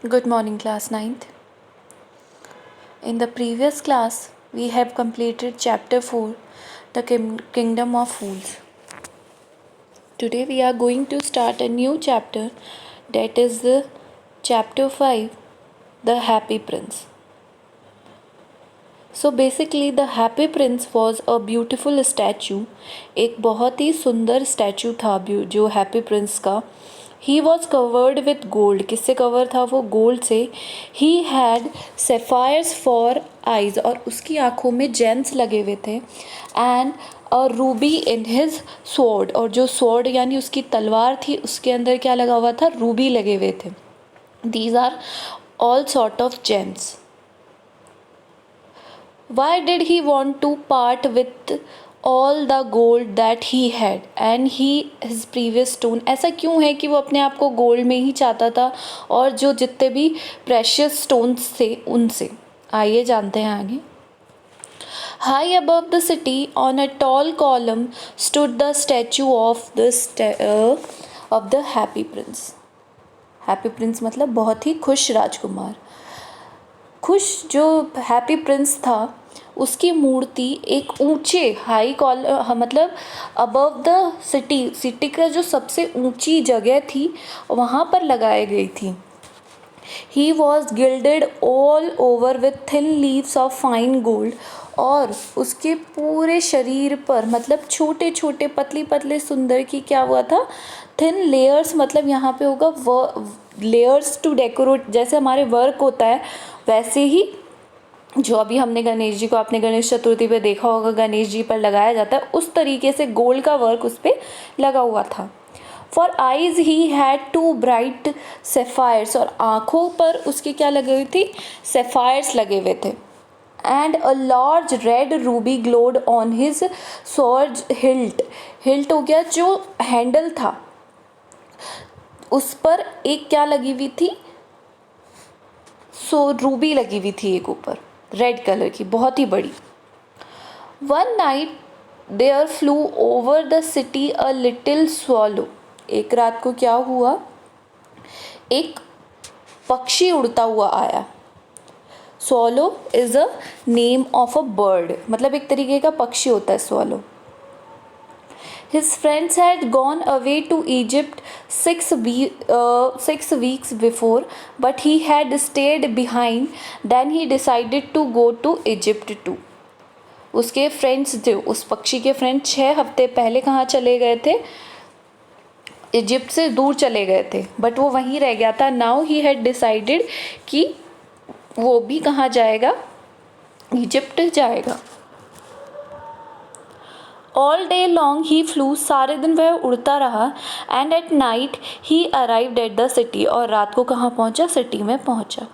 Good morning, class ninth. In the previous class, we have completed chapter 4, The Kingdom of Fools. Today, we are going to start a new chapter, that is the chapter 5, The Happy Prince. So basically, the Happy Prince was a beautiful statue. एक बहुत ही सुंदर statue था जो Happy Prince का. He was covered with gold. किससे कवर था वो? गोल्ड से. He had sapphires for eyes. और उसकी आँखों में जेम्स लगे हुए थे. And a ruby in his sword. और जो स्वॉर्ड यानी उसकी तलवार थी, उसके अंदर क्या लगा हुआ था? रूबी लगे हुए थे. These are all sort of gems. Why did he want to part with all the gold that he had and his previous stone? ऐसा क्यों है कि वो अपने आप को गोल्ड में ही चाहता था और जो जितने भी प्रेशियस स्टोन्स थे उनसे? आइए जानते हैं आगे. High above the city, on a tall column, stood the statue of the Happy Prince. Happy Prince मतलब बहुत ही खुश राजकुमार. खुश जो हैप्पी प्रिंस था उसकी मूर्ति एक ऊंचे मतलब अबव द सिटी का जो सबसे ऊंची जगह थी वहाँ पर लगाई गई थी. He was gilded all over with thin leaves of fine gold. और उसके पूरे शरीर पर मतलब छोटे छोटे पतली पतले सुंदर की क्या हुआ था? Thin layers. मतलब यहाँ पे होगा लेयर्स टू डेकोरेट. जैसे हमारे वर्क होता है वैसे ही जो अभी हमने गणेश जी को, आपने गणेश चतुर्थी पे देखा होगा, गणेश जी पर लगाया जाता है, उस तरीके से गोल्ड का वर्क उस पर लगा हुआ था. For eyes he had two bright sapphires. और आँखों पर उसकी क्या लगी हुई थी? सेफायर्स लगे हुए थे. And a large red Ruby glowed on his sword hilt. Hilt हो गया जो हैंडल था, उस पर एक क्या लगी हुई थी? रूबी लगी हुई थी एक ऊपर, रेड कलर की, बहुत ही बड़ी. One night there flew over the city a little swallow. एक रात को क्या हुआ? एक पक्षी उड़ता हुआ आया. Swallow is a name of a bird. मतलब एक तरीके का पक्षी होता है swallow. His friends had gone away to Egypt 6 weeks before, but he had stayed behind. Then he decided to go to Egypt too. उसके फ्रेंड्स थे, उस पक्षी के फ्रेंड 6 हफ्ते पहले कहाँ चले गए थे? इजिप्ट से दूर चले गए थे, बट वो वहीं रह गया था. नाउ ही हैड डिसाइडेड कि वो भी कहाँ जाएगा? इजिप्ट जाएगा. All day long he flew. सारे दिन वह उड़ता रहा. And at night he arrived at the city. और रात को कहाँ पहुँचा? सिटी में पहुँचा.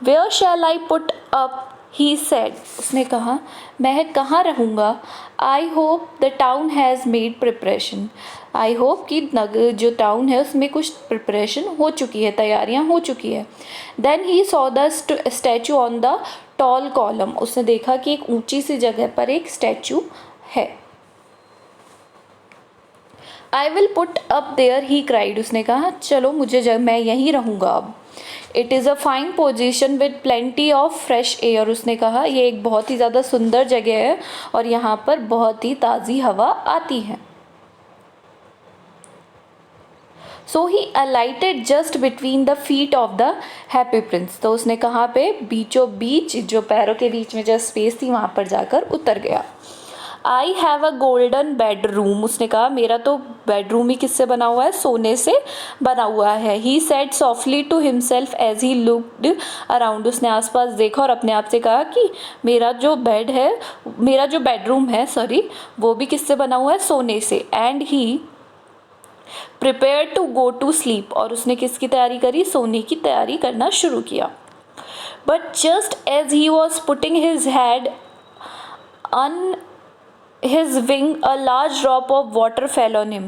Where shall I put up he said. उसने कहा मैं कहाँ रहूँगा? I hope the town has made preparation. I hope कि जो टाउन है उसमें कुछ प्रिपरेशन हो चुकी है, तैयारियाँ हो चुकी है. Then he saw the statue on the tall column. उसने देखा कि एक ऊंची सी जगह पर एक स्टैचू है. I will put up there he cried. उसने कहा चलो मैं यहीं रहूँगा अब. It is a fine position with plenty of fresh air. उसने कहा ये एक बहुत ही ज़्यादा सुंदर जगह है और यहाँ पर बहुत ही ताज़ी हवा आती है. So he alighted just between the feet of the happy Prince. तो उसने कहाँ पे? बीचों बीच, जो पैरों के बीच में जो स्पेस थी वहाँ पर जाकर उतर गया. I have a golden bedroom. उसने कहा मेरा तो बेडरूम ही किससे बना हुआ है? सोने से बना हुआ है. He said softly to himself as he looked around. उसने आसपास देखा और अपने आप से कहा कि मेरा जो बेडरूम है वो भी किससे बना हुआ है? सोने से. And he prepare to go to sleep. और उसने किसकी तैयारी करी? सोने की तैयारी करना शुरू किया. But just as he was putting his head on his wing a large drop of water fell on him.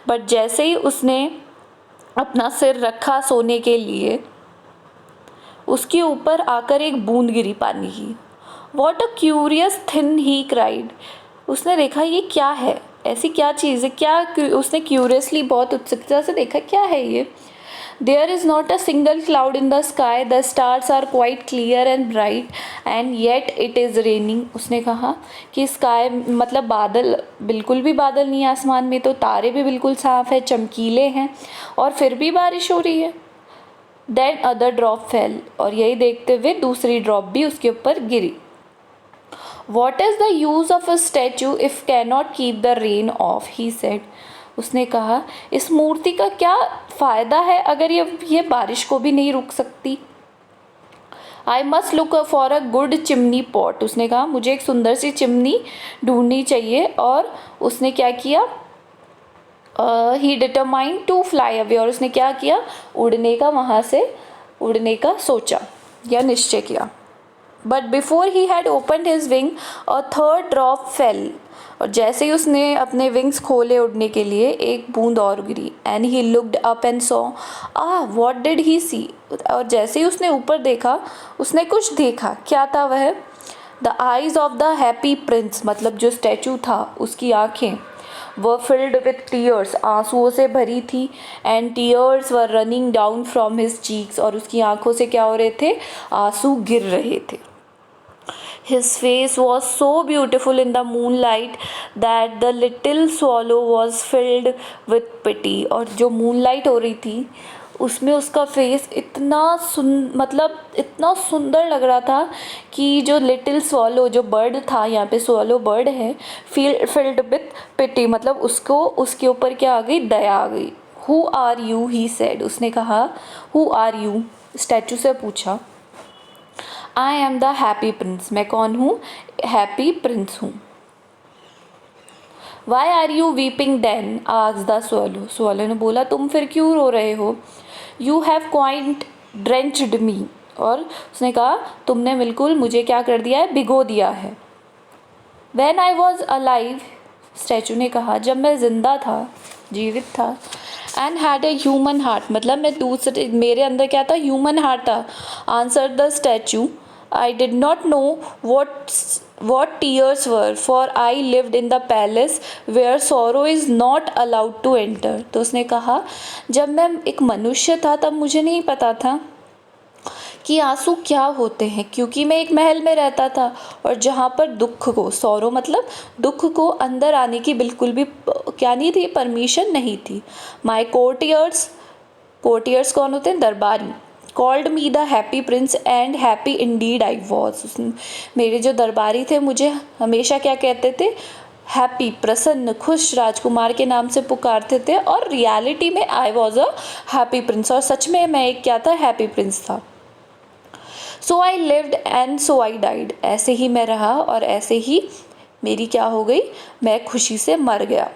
But जैसे ही उसने अपना सिर रखा सोने के लिए, उसके ऊपर आकर एक बूंद गिरी पानी की. What a curious thing he cried. उसने देखा ये क्या है, ऐसी क्या चीज़ है, क्या? उसने क्यूरियसली बहुत उत्सुकता से देखा क्या है ये. There is not a single cloud in the sky, the stars are quite clear and bright and yet it is raining. उसने कहा कि स्काई मतलब बादल, बिल्कुल भी बादल नहीं है आसमान में, तो तारे भी बिल्कुल साफ है, चमकीले हैं, और फिर भी बारिश हो रही है। देन अदर ड्रॉप फेल, और यही देखते हुए दूसरी ड्रॉप भी उसके ऊपर गिरी। What is the use of a statue if can not keep the rain off, he said. उसने कहा इस मूर्ति का क्या फ़ायदा है अगर ये बारिश को भी नहीं रुक सकती। I must look for a good chimney pot. उसने कहा मुझे एक सुंदर सी चिमनी ढूंढनी चाहिए, और उसने क्या किया, ही डिटरमाइंड टू फ्लाई अवे, और उसने क्या किया, उड़ने का, वहाँ से उड़ने का सोचा या निश्चय किया। But before he had opened his wing a third drop fail, और जैसे ही उसने अपने विंग्स खोले उड़ने के लिए, एक बूंद और गिरी। And he looked up and saw, what did he see, और जैसे ही उसने ऊपर देखा, उसने कुछ देखा। क्या था वह? The eyes of the happy Prince, मतलब जो स्टैचू था उसकी आँखें were filled with tears, आंसुओं से भरी थी। And tears were running down from his cheeks, और उसकी आंखों से क्या हो रहे थे, आंसू गिर रहे थे। His face was so beautiful in the moonlight that the little swallow was filled with pity, और जो moonlight हो रही थी उसमें उसका फेस मतलब इतना सुंदर लग रहा था कि जो लिटिल स्वॉलो, जो बर्ड था, यहाँ पे स्वॉलो बर्ड है, फिल्ड विथ पिटी, मतलब उसको उसके ऊपर क्या आ गई, दया आ गई। Who are you, he said. उसने कहा हु आर यू, स्टैचू से पूछा। I am the happy prince, मैं कौन हूँ, हैप्पी प्रिंस हूँ। Why are you weeping then, asked the swallow. Swallow ने बोला तुम फिर क्यों रो रहे हो। You have quite drenched me, और उसने कहा तुमने बिल्कुल मुझे क्या कर दिया है, भिगो दिया है। When I was alive, statue ने कहा जब मैं जिंदा था, जीवित था, and had a human heart, मतलब मैं दूसरे, मेरे अंदर क्या था, ह्यूमन हार्ट था। Answer the statue, I did not know what tears were, for I lived in the palace where sorrow is not allowed to enter। तो उसने कहा जब मैं एक मनुष्य था तब मुझे नहीं पता था कि आंसू क्या होते हैं, क्योंकि मैं एक महल में रहता था, और जहाँ पर दुख को, सौरो मतलब दुख को, अंदर आने की बिल्कुल भी क्या नहीं थी, परमिशन नहीं थी। माई कोर्टियर्स कौन होते हैं, दरबारी, called me the happy Prince and happy Indeed I was. मेरे जो दरबारी थे मुझे हमेशा क्या कहते थे, हैप्पी, प्रसन्न, खुश राजकुमार के नाम से पुकारते थे, और रियलिटी में I was a happy Prince, और सच में मैं एक क्या था, हैप्पी प्रिंस था। So I lived and so I died, ऐसे ही मैं रहा और ऐसे ही मेरी क्या हो गई, मैं खुशी से मर गया।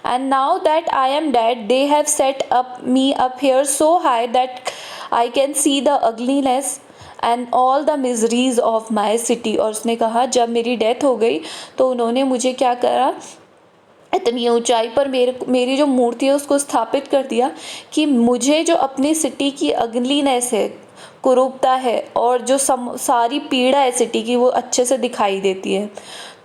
And now that I am dead they have set up me up here so high that I can see the ugliness and all the miseries of my city. और उसने कहा जब मेरी डेथ हो गई तो उन्होंने मुझे क्या करा, इतनी ऊंचाई पर मेरी जो मूर्ति है उसको स्थापित कर दिया कि मुझे जो अपनी सिटी की अगलीनेस है, कुरूपता है, और जो सारी पीड़ा है सिटी की, वो अच्छे से दिखाई देती है।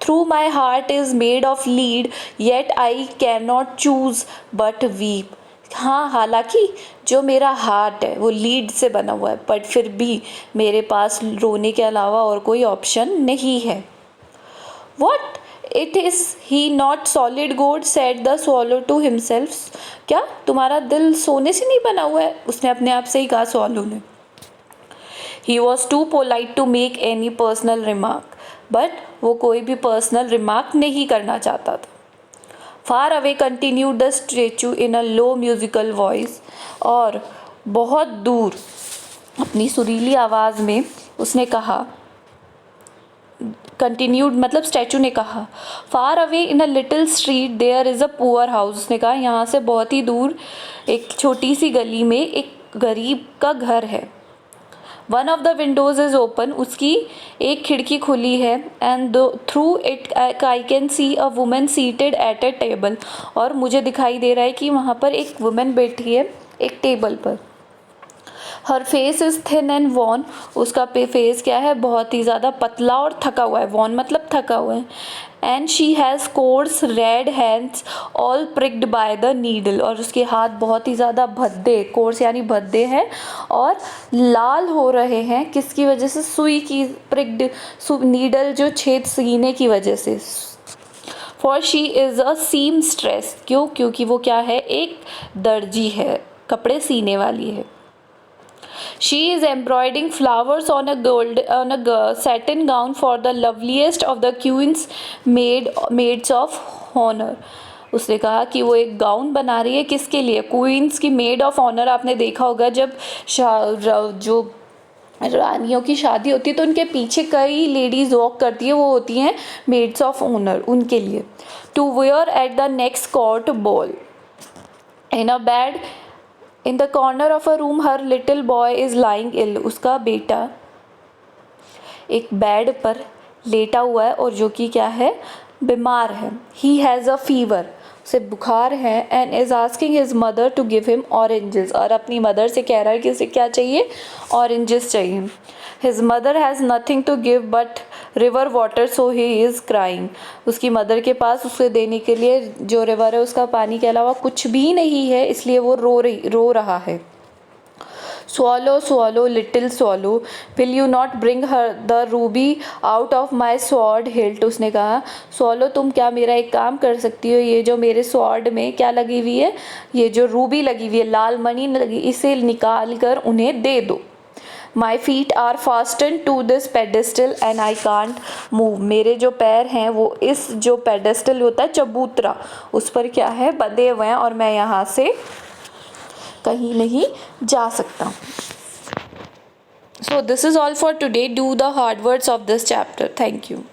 Through my heart is made of lead yet I can not choose but weep. हाँ, हालांकि जो मेरा हार्ट है वो लीड से बना हुआ है, बट फिर भी मेरे पास रोने के अलावा और कोई ऑप्शन नहीं है। What it is he not solid gold, said the swallow to himself. क्या तुम्हारा दिल सोने से नहीं बना हुआ है, उसने अपने आप से ही कहा स्वॉलो ने। He was too polite to make any personal remark, but वो कोई भी पर्सनल रिमार्क नहीं करना चाहता था। Far away continued the statue in a low musical voice, और बहुत दूर अपनी सुरीली आवाज़ में उसने कहा, कंटिन्यूड मतलब स्टैचू ने कहा, far away in a little street there is a poor house. उसने कहा यहाँ से बहुत ही दूर एक छोटी सी गली में एक गरीब का घर है। One of the Windows is open, उसकी एक खिड़की खुली है, and through it I can see a women seated at A table, और मुझे दिखाई दे रहा है कि वहाँ पर एक वुमेन बैठी है एक टेबल पर। Her face is thin and worn, उसका फेस क्या है, बहुत ही ज़्यादा पतला और थका हुआ है। वॉन मतलब थका हुआ है। And she has coarse red hands all pricked by the needle, और उसके हाथ बहुत ही ज़्यादा भद्दे, कोर्स यानी भद्दे हैं और लाल हो रहे हैं। किसकी वजह से? सुई की प्रिक्ड, नीडल जो छेद सीने की वजह से। For she is a seamstress, क्यों? क्योंकि वो क्या है? एक दर्जी है, कपड़े सीने वाली है। She is embroidering flowers on a satin gown for the loveliest of the queen's maids of honor. उसने कहा कि वो एक गाउन बना रही है, किसके लिए? क्वींस की मेड ऑफ ऑनर। आपने देखा होगा जब जो रानियों की शादी होती है तो उनके पीछे कई लेडीज वॉक करती है, वो होती हैं मेड्स ऑफ ऑनर, उनके लिए। To wear at the next court ball. In a bed in the corner of a room her little boy is lying ill. उसका बेटा एक बेड पर लेटा हुआ है और जो कि क्या है? बीमार है। ही हैज़ अ फीवर, उसे बुखार है। And is asking his mother to give him oranges, और अपनी मदर से कह रहा है कि उसे क्या चाहिए? ऑरेंजेस चाहिए। His mother has nothing to give but river water, so he is crying. उसकी मदर के पास उसे देने के लिए जो रिवर है उसका पानी के अलावा कुछ भी नहीं है, इसलिए वो रो रहा है। Swallow, swallow, little swallow, will you not bring her the ruby out of my sword hilt? उसने कहा, swallow, तुम क्या मेरा एक काम कर सकती हो? ये जो मेरे sword में क्या लगी हुई है? ये जो रूबी लगी हुई है, लाल मणि लगी, इसे निकाल कर उन्हें दे दो। My feet are fastened to this pedestal and I can't move. मेरे जो पैर हैं वो इस जो pedestal होता है, चबूतरा, उस पर क्या है? बंधे हुए हैं और मैं यहाँ से कहीं नहीं जा सकता। So this is all for today. Do the hard words of this chapter. Thank you.